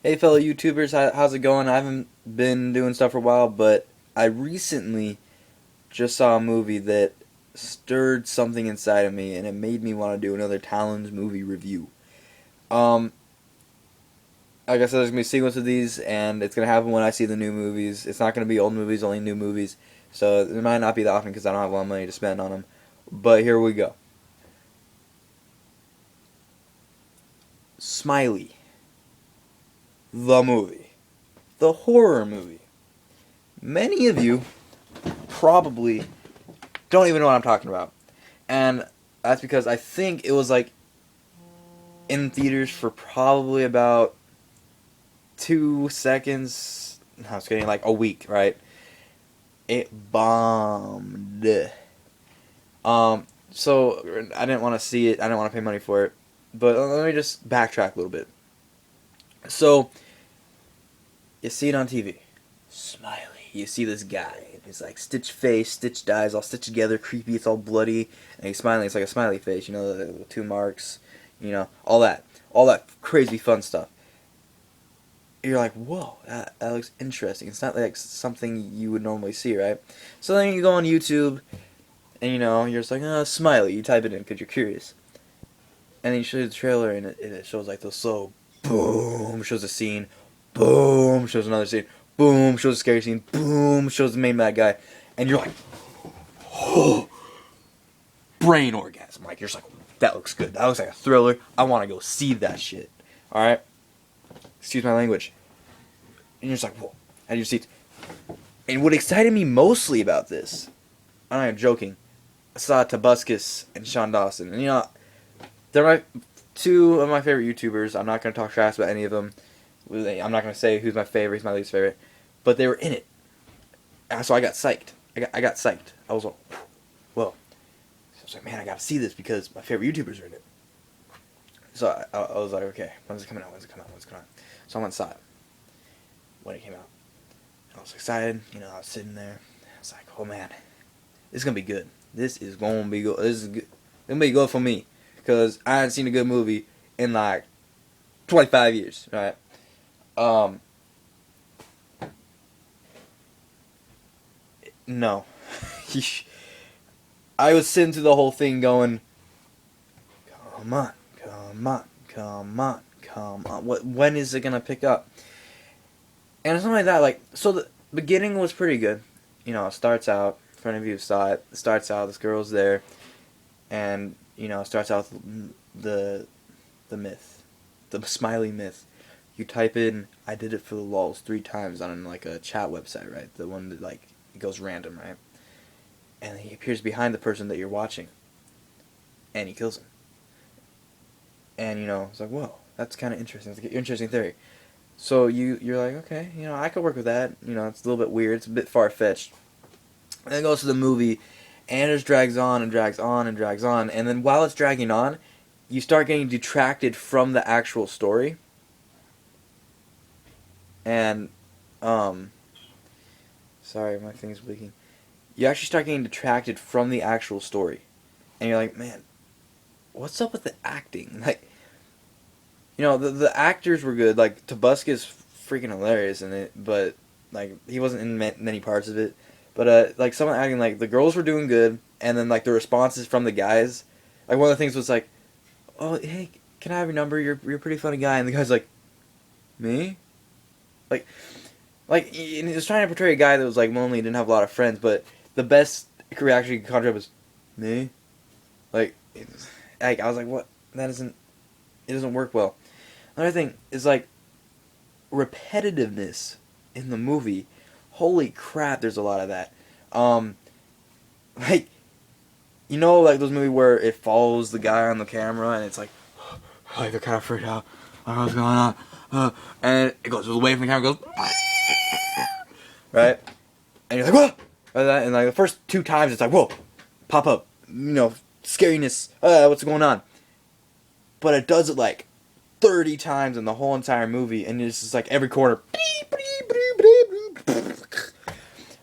Hey, fellow YouTubers, how's it going? I haven't been doing stuff for a while, but I recently just saw a movie that stirred something inside of me, and it made me want to do another Talons movie review. Um, like I said, there's gonna be a sequence of these, and it's gonna happen when I see the new movies. It's not gonna be old movies, only new movies. So it might not be that often because I don't have a lot of money to spend on them. But here we go. Smiley, the movie, the horror movie. Many of you probably don't even know what I'm talking about. And that's because I think it was like in theaters for probably about 2 seconds. I was kidding, like a week, right? It bombed. So I didn't want to see it. I didn't want to pay money for it. But let me just backtrack a little bit. So you see it on TV. Smiley. You see this guy. He's like stitched face, stitched eyes, all stitched together, creepy. It's all bloody, and he's smiling. It's like a smiley face. You know, the two marks. You know, all that crazy fun stuff. You're like, whoa, that looks interesting. It's not like something you would normally see, right? So then you go on YouTube, and you know, you're just like, oh, Smiley. You type it in because you're curious, and then you show you the trailer, and it shows like the slow boom, shows a scene, boom, shows another scene, boom, shows a scary scene, boom, shows the main bad guy, and you're like, oh, brain orgasm. Like, you're just like, that looks good. That looks like a thriller. I want to go see that shit. All right? Excuse my language. And you're just like, whoa. And you see. And what excited me mostly about this, I'm not even joking, I saw Tobuscus and Sean Dawson. And, you know, they're two of my favorite YouTubers. I'm not going to talk trash about any of them. I'm not going to say who's my favorite, who's my least favorite. But they were in it. And so I got psyched. I got psyched. I was like, whoa. So I was like, man, I got to see this because my favorite YouTubers are in it. So I was like, okay, when's it coming out? When's it coming out? When's it coming out? So I went and saw it when it came out. I was excited. You know, I was sitting there. I was like, oh man, this is going to be good. This is going to be good. This is good. It's going to be good for me. Because I hadn't seen a good movie in like 25 years, right? No. I was sitting through the whole thing going, come on, come on, come on, come on. When is it going to pick up? And something like that, like, so the beginning was pretty good. You know, it starts out, in front of you saw it, starts out, this girl's there, and, you know, it starts out the myth, the Smiley myth. You type in, I did it for the lulz 3 times on, like, a chat website, right? The one that, like, it goes random, right? And he appears behind the person that you're watching, and he kills him. And, you know, it's like, whoa, that's kind of interesting. It's an interesting theory. So you're like, okay, you know, I could work with that. You know, it's a little bit weird. It's a bit far-fetched. And then it goes to the movie, and it just drags on and drags on and drags on. And then while it's dragging on, you start getting detracted from the actual story. And, sorry, my thing's leaking. You actually start getting detracted from the actual story. And you're like, man, what's up with the acting? Like, you know, the actors were good. Like, Tobuscus freaking hilarious in it, but, like, he wasn't in many parts of it. But, like, some of the acting, like, the girls were doing good, and then, like, the responses from the guys, like, one of the things was like, oh, hey, can I have your number? You're a pretty funny guy. And the guy's like, me? Like, he was trying to portray a guy that was, like, lonely and didn't have a lot of friends, but the best reaction you could conjure up was, me? Like, I was like, what? It doesn't work well. Another thing is, like, repetitiveness in the movie. Holy crap, there's a lot of that. Like, you know, like those movies where it follows the guy on the camera and it's like they're kind of freaked out. I don't know what's going on. And it goes away from the camera, goes, right? And you're like, whoa! And like the first 2 times, it's like, whoa, pop up, you know, scariness, what's going on? But it does it like 30 times in the whole entire movie, and it's just like every corner.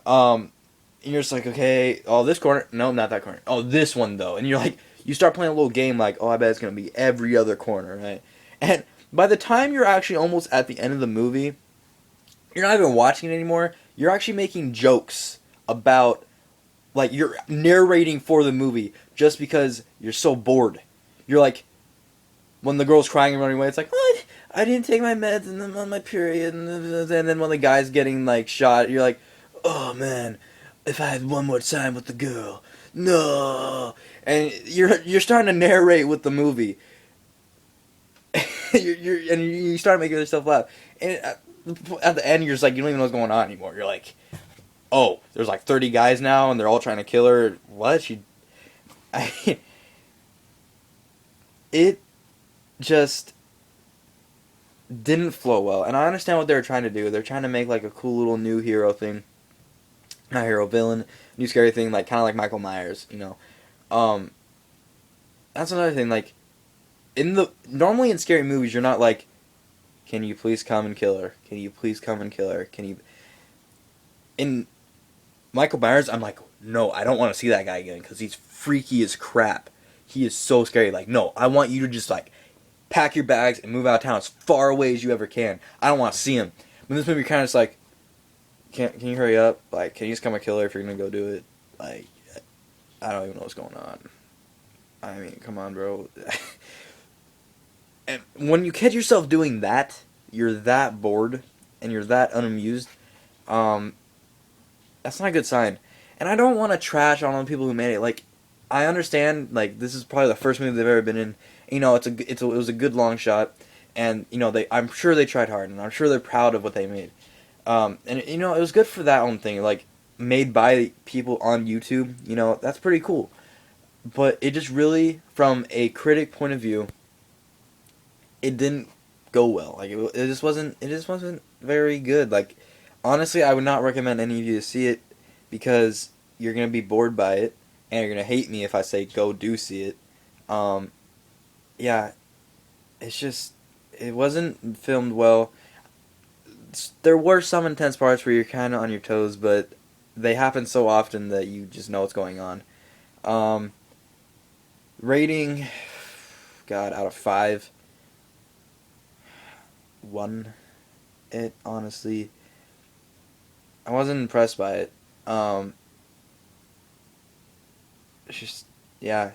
And you're just like, okay, oh, this corner, no, not that corner. Oh, this one though, and you're like, you start playing a little game like, oh, I bet it's gonna be every other corner, right? And by the time you're actually almost at the end of the movie, you're not even watching it anymore. You're actually making jokes about, like, you're narrating for the movie just because you're so bored. You're like, when the girl's crying and running away, it's like, oh, I didn't take my meds and I'm on my period. And then when the guy's getting, like, shot, you're like, oh, man, if I had one more time with the girl, no. And you're starting to narrate with the movie. you start making yourself laugh. And at the end, you're just like, you don't even know what's going on anymore. You're like, oh, there's like 30 guys now, and they're all trying to kill her. What? It just didn't flow well. And I understand what they were trying to do. They're trying to make like a cool little new hero thing. Not hero, villain. New scary thing, like kind of like Michael Myers, you know. That's another thing, like, normally in scary movies, you're not like, can you please come and kill her? Can you please come and kill her? In Michael Myers, I'm like, no, I don't want to see that guy again, because he's freaky as crap. He is so scary. Like, no, I want you to just, like, pack your bags and move out of town as far away as you ever can. I don't want to see him. But in this movie, you're kind of just like, can you hurry up? Like, can you just come and kill her if you're going to go do it? Like, I don't even know what's going on. I mean, come on, bro. And when you catch yourself doing that, you're that bored, and you're that unamused, that's not a good sign. And I don't want to trash on the people who made it. Like, I understand, like, this is probably the first movie they've ever been in. You know, it was a good long shot, and, you know, I'm sure they tried hard, and I'm sure they're proud of what they made. And, you know, it was good for that own thing, like, made by people on YouTube, you know, that's pretty cool. But it just really, from a critic point of view, it didn't go well. Like, it just wasn't very good. Like, honestly, I would not recommend any of you to see it, because you're going to be bored by it, and you're going to hate me if I say go do see it. Yeah, it's just, it wasn't filmed well. There were some intense parts where you're kind of on your toes, but they happen so often that you just know what's going on. Rating, God, out of 5, 1. It, honestly, I wasn't impressed by it. It's just, yeah,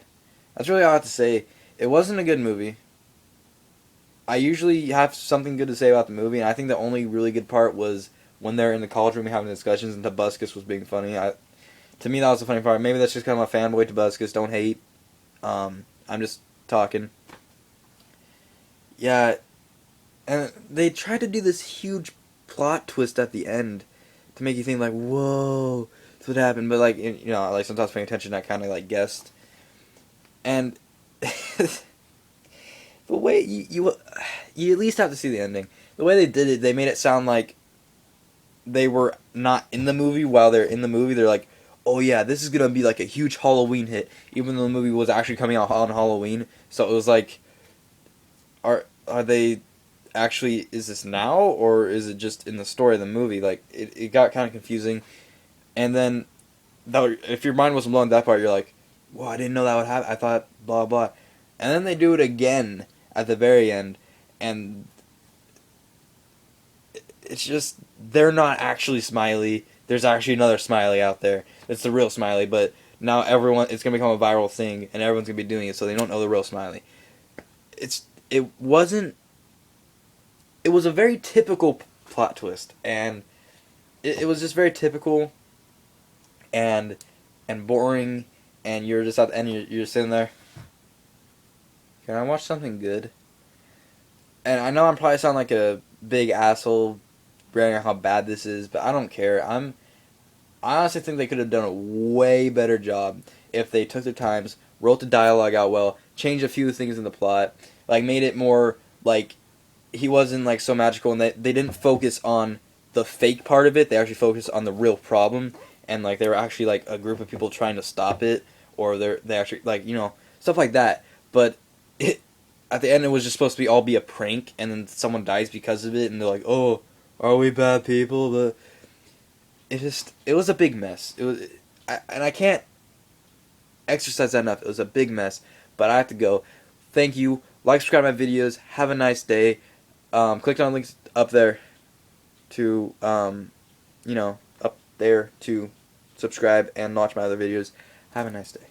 that's really all I have to say. It wasn't a good movie. I usually have something good to say about the movie, and I think the only really good part was when they're in the college room having discussions and Tobuscus was being funny. To me, that was the funny part. Maybe that's just kind of my fanboy Tobuscus. Don't hate. I'm just talking. Yeah, and they tried to do this huge plot twist at the end to make you think, like, whoa, that's what happened. But, like, you know, like, sometimes paying attention, I kind of, like, guessed. And the way you at least have to see the ending. The way they did it, they made it sound like they were not in the movie while they're in the movie. They're like, oh yeah, this is gonna be like a huge Halloween hit, even though the movie was actually coming out on Halloween. So it was like, are they actually, is this now, or is it just in the story of the movie? Like, it got kind of confusing. And then, if your mind wasn't blown at that part, you're like, whoa, I didn't know that would happen. I thought blah blah. And then they do it again at the very end, and it's just, they're not actually Smiley. There's actually another Smiley out there. It's the real Smiley, but now it's going to become a viral thing, and everyone's going to be doing it, so they don't know the real Smiley. It was a very typical plot twist, and it was just very typical and boring, and you're just at the end, you're sitting there, can I watch something good? And I know I'm probably sound like a big asshole bragging on how bad this is, but I don't care. I honestly think they could have done a way better job if they took their times, wrote the dialogue out well, changed a few things in the plot, like made it more like he wasn't like so magical, and they didn't focus on the fake part of it. They actually focused on the real problem, and like they were actually like a group of people trying to stop it, or they actually, like, you know, stuff like that. But at the end, it was just supposed to be a prank, and then someone dies because of it, and they're like, oh, are we bad people? But it was a big mess. And I can't exercise that enough. It was a big mess, but I have to go. Thank you. Like, subscribe to my videos. Have a nice day. Clicked on links up there to, up there to subscribe and watch my other videos. Have a nice day.